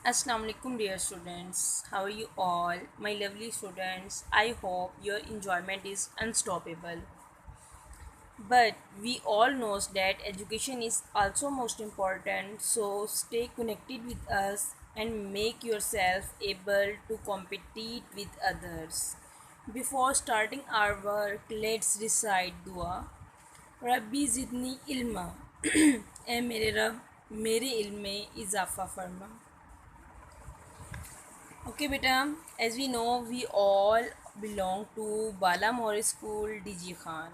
Assalamu alaikum dear students. How are you all? My lovely students. I hope your enjoyment is unstoppable. But we all knows that education is also most important. So stay connected with us and make yourself able to compete with others. Before starting our work, let's recite dua. रब्बी ज़िदनी इल्मा ए मेरे रब मेरे इल्म में इजाफ़ा फरमा. Okay, beta, as we know, we all belong to Bala More School, DG Khan.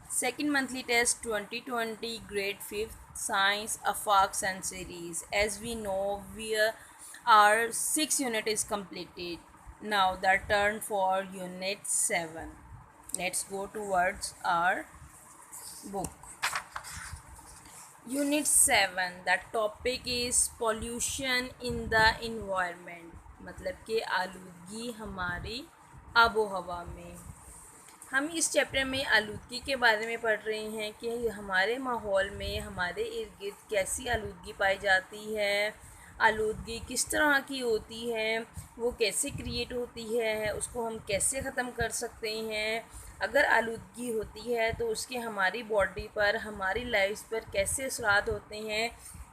Second monthly test 2020, grade 5th, Science, Afaq and series. As we know, our 6 unit is completed. Now the turn for unit 7. Let's go towards our book. Unit 7 the topic is pollution in the environment. मतलब कि आलूदगी हमारी आबो हवा में. हम इस chapter में आलूदगी के बारे में पढ़ रहे हैं कि हमारे माहौल में हमारे इर्द गिर्द कैसी आलूदगी पाई जाती है, आलूदगी किस तरह की होती है, वो कैसे क्रिएट होती है, उसको हम कैसे ख़त्म कर सकते हैं. अगर आलूदगी होती है तो उसके हमारी बॉडी पर, हमारी लाइफ पर कैसे असरात होते हैं,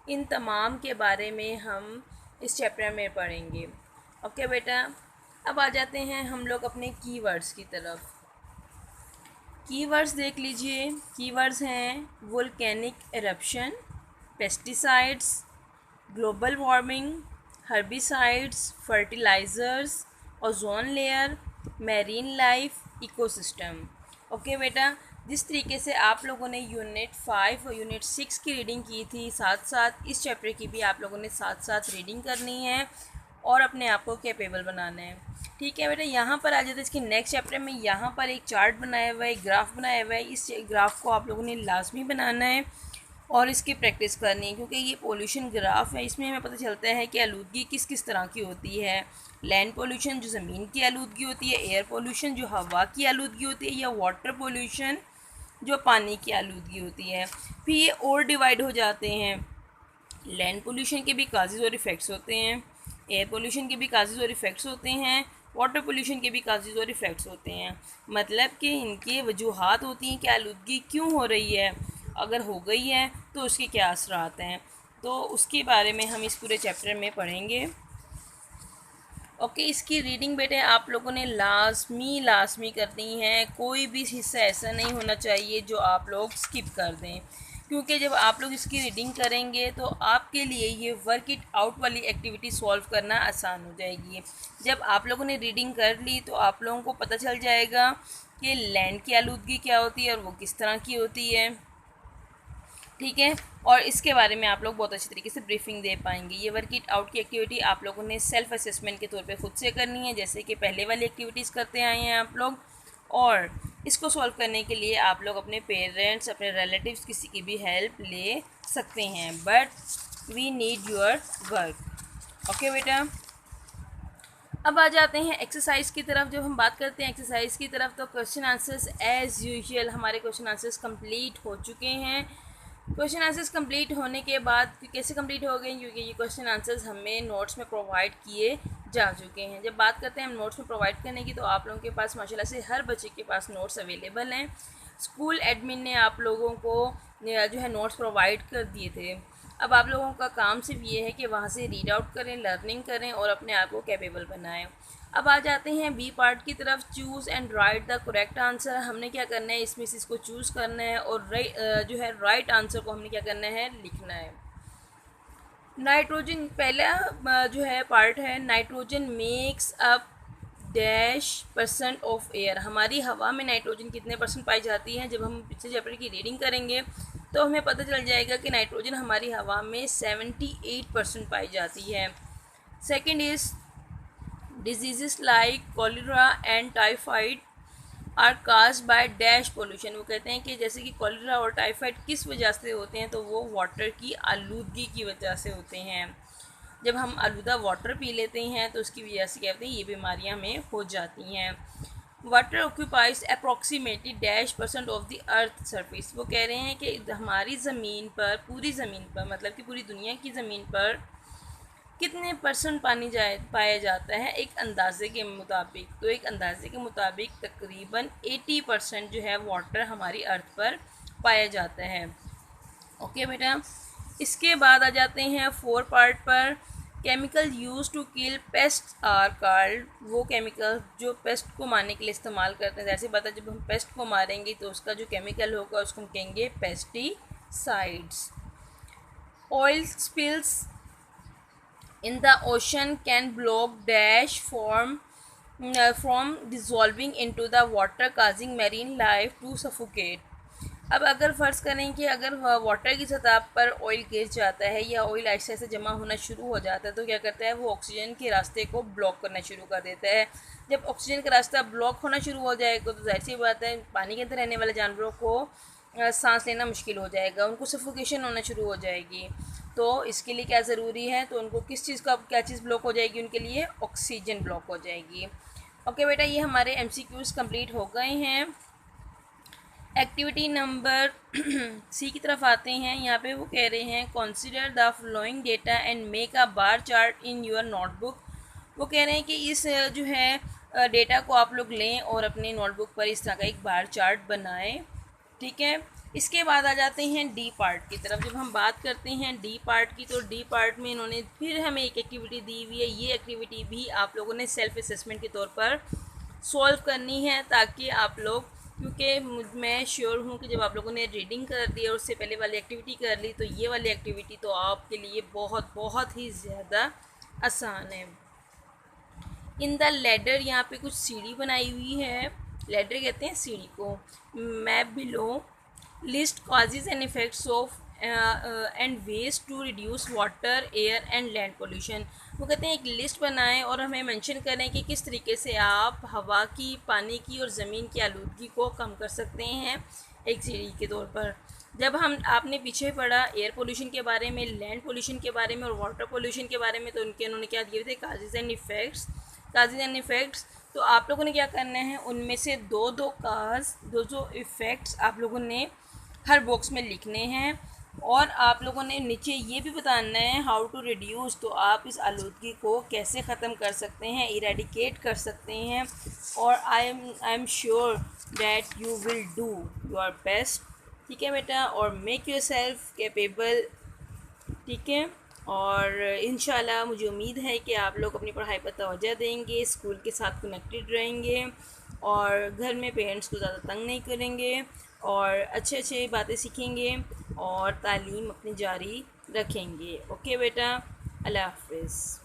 इन तमाम के बारे में हम इस चैप्टर में पढ़ेंगे. ओके बेटा, अब आ जाते हैं हम लोग अपने कीवर्ड्स की तरफ. कीवर्ड्स देख लीजिए. कीवर्ड्स हैं volcanic eruption, pesticides, global warming, herbicides, fertilisers, ozone layer, marine life, ecosystem. Okay बेटा, जिस तरीके से आप लोगों ने यूनिट 5 और यूनिट 6 की रीडिंग की थी, साथ साथ इस चैप्टर की भी आप लोगों ने साथ साथ रीडिंग करनी है और अपने आप को कैपेबल बनाना है. ठीक है बेटा, यहाँ पर आ जाते हैं इसके नेक्स्ट चैप्टर में. यहाँ पर एक चार्ट बनाया हुआ है, ग्राफ बनाया हुआ है. इस ग्राफ को आप लोगों ने लाजमी बनाना है और इसकी प्रैक्टिस करनी है, क्योंकि ये पोल्यूशन ग्राफ है. इसमें हमें पता चलता है कि आलूदगी किस किस तरह की होती है. लैंड पोल्यूशन जो ज़मीन की आलूदगी होती है, एयर पोल्यूशन जो हवा की आलूदगी होती है, या वाटर पोल्यूशन जो पानी की आलूदगी होती है. फिर ये और डिवाइड हो जाते हैं. लैंड पोल्यूशन के भी काजेज़ और इफ़ेक्ट्स होते हैं, एयर पोल्यूशन के भी काजेज़ और इफ़ेक्ट्स होते हैं, वाटर पोल्यूशन के भी काजेज़ और इफ़ेक्ट्स होते हैं. मतलब कि इनके वजूहात होती हैं कि आलूदगी क्यों हो रही है, अगर हो गई है तो उसके क्या असरात हैं. तो उसके बारे में हम इस पूरे चैप्टर में पढ़ेंगे. ओके, इसकी रीडिंग बेटे आप लोगों ने लाजमी करनी है. कोई भी हिस्सा ऐसा नहीं होना चाहिए जो आप लोग स्किप कर दें, क्योंकि जब आप लोग इसकी रीडिंग करेंगे तो आपके लिए ये वर्क इट आउट वाली एक्टिविटी सॉल्व करना आसान हो जाएगी. जब आप लोगों ने रीडिंग कर ली तो आप लोगों को पता चल जाएगा कि लैंड की आलूदगी क्या होती है और वो किस तरह की होती है. ठीक है, और इसके बारे में आप लोग बहुत अच्छी तरीके से ब्रीफिंग दे पाएंगे. ये वर्क इट आउट की एक्टिविटी आप लोगों ने सेल्फ असेसमेंट के तौर पे खुद से करनी है, जैसे कि पहले वाली एक्टिविटीज़ करते आए हैं आप लोग. और इसको सॉल्व करने के लिए आप लोग अपने पेरेंट्स, अपने रिलेटिव्स, किसी की भी हेल्प ले सकते हैं, but we need your work. Okay बेटा, अब आ जाते हैं एक्सरसाइज की तरफ. जब हम बात करते हैं एक्सरसाइज की तरफ तो क्वेश्चन आंसर्स एज़ यूजुअल हमारे क्वेश्चन आंसर्स कंप्लीट हो चुके हैं. क्वेश्चन आंसर्स कंप्लीट होने के बाद कैसे कंप्लीट हो गए, क्योंकि ये क्वेश्चन आंसर्स हमें नोट्स में प्रोवाइड किए जा चुके हैं. जब बात करते हैं हम नोट्स में प्रोवाइड करने की, तो आप लोगों के पास माशाल्लाह से हर बच्चे के पास नोट्स अवेलेबल हैं. स्कूल एडमिन ने आप लोगों को जो है नोट्स प्रोवाइड कर दिए थे. अब आप लोगों का काम सिर्फ ये है कि वहाँ से रीड आउट करें, लर्निंग करें और अपने आप को कैपेबल बनाएं. अब आ जाते हैं बी पार्ट की तरफ. Choose and right the correct answer. हमने क्या करना है, इसमें से इसको चूज़ करना है और जो है राइट आंसर को हमने क्या करना है, लिखना है. नाइट्रोजन पहला जो है पार्ट है. Nitrogen makes up dash percent of air. हमारी हवा में नाइट्रोजन कितने परसेंट पाई जाती है. जब हम पिछले चैप्टर की रीडिंग करेंगे तो हमें पता चल जाएगा कि नाइट्रोजन हमारी हवा में 78% पाई जाती है. Second is diseases like cholera and typhoid are caused by dash pollution. वो कहते हैं कि जैसे कि कॉलेरा और टाइफाइड किस वजह से होते हैं, तो वो वाटर की आलूदगी की वजह से होते हैं. जब हम आलूदा वाटर पी लेते हैं तो उसकी वजह से क्या होती है, ये बीमारियां हमें हो जाती हैं. Water occupies approximately dash percent of the earth surface. वो कह रहे हैं कि हमारी ज़मीन पर, पूरी ज़मीन पर, मतलब कि पूरी दुनिया की ज़मीन पर कितने परसेंट पानी पाया जाता है एक अंदाजे के मुताबिक? तो एक अंदाजे के मुताबिक तकरीबन 80% जो है वाटर हमारी अर्थ पर पाया जाता है। ओके बेटा, इसके बाद आ जाते हैं 4 पार्ट पर। Chemical use to kill pest are called, वो केमिकल जो पेस्ट को मारने के लिए इस्तेमाल करते हैं। जैसे पता, जब हम पेस्ट को मारेंगे तो उसका जो केमिकल होगा उसको हम कहेंगे pesticides. Oil spills in the ocean can block dash from dissolving into the water causing marine life to suffocate। अब अगर फ़र्ज़ करें कि अगर वाटर की सतह पर ऑयल गिर जाता है या ऑयल ऐसे ऐसे जमा होना शुरू हो जाता है तो क्या करता है, वो ऑक्सीजन के रास्ते को ब्लॉक करना शुरू कर देता है। जब ऑक्सीजन का रास्ता ब्लॉक होना शुरू हो जाएगा तो जाहिर सी बात है पानी के अंदर रहने वाले जानवरों को सांस लेना मुश्किल हो जाएगा, उनको सफोकेशन होना शुरू हो जाएगी। तो इसके लिए क्या ज़रूरी है, तो उनको किस चीज़ का, क्या चीज़ ब्लॉक हो जाएगी उनके लिए? ऑक्सीजन ब्लॉक हो जाएगी। ओके बेटा, ये हमारे MCQs कंप्लीट हो गए हैं। एक्टिविटी नंबर सी की तरफ आते हैं। यहाँ पे वो कह रहे हैं consider the flowing data and make a bar chart in your notebook. वो कह रहे हैं कि इस जो है डेटा को आप लोग लें और अपने नोटबुक पर इस तरह का एक बार चार्ट बनाएं। ठीक है, इसके बाद आ जाते हैं डी पार्ट की तरफ। जब हम बात करते हैं डी पार्ट की, तो डी पार्ट में इन्होंने फिर हमें एक एक्टिविटी दी हुई है। ये एक्टिविटी भी आप लोगों ने सेल्फ असेसमेंट के तौर पर सॉल्व करनी है, ताकि आप लोग, क्योंकि मैं श्योर हूँ कि जब आप लोगों ने रीडिंग कर दी और उससे पहले वाली एक्टिविटी कर ली तो ये वाली एक्टिविटी तो आपके लिए बहुत बहुत ही ज़्यादा आसान है। इन द लेडर, यहाँ पे कुछ सीढ़ी बनाई हुई है, लेडर कहते हैं सीढ़ी को। Map below list causes and effects of and ways to reduce water, air and land pollution. वो कहते हैं एक लिस्ट बनाएं और हमें मेंशन करें कि किस तरीके से आप हवा की, पानी की और ज़मीन की आलूदगी को कम कर सकते हैं एक सीढ़ी के तौर पर। जब हम, आपने पीछे पढ़ा एयर पोल्यूशन के बारे में, लैंड पोल्यूशन के बारे में और वाटर पोल्यूशन के बारे में, तो उन्होंने क्या दिए थे? Causes and effects. Causes and effects, तो आप लोगों ने क्या करना है, उनमें से दो काज, दो इफ़ेक्ट्स आप लोगों ने हर बॉक्स में लिखने हैं। और आप लोगों ने नीचे ये भी बताना है हाउ टू रिड्यूस, तो आप इस आलूदगी को कैसे ख़त्म कर सकते हैं, इरेडिकेट कर सकते हैं। और I am sure that you will do your best. ठीक है बेटा, और मेक योर सेल्फ कैपेबल। ठीक है, और इंशाल्लाह मुझे उम्मीद है कि आप लोग अपनी पढ़ाई पर तवज्जो देंगे, स्कूल के साथ कनेक्टेड रहेंगे और घर में पेरेंट्स को ज़्यादा तंग नहीं करेंगे और अच्छे अच्छे बातें सीखेंगे और तालीम अपनी जारी रखेंगे। ओके बेटा, अल्लाह हाफ़िज़।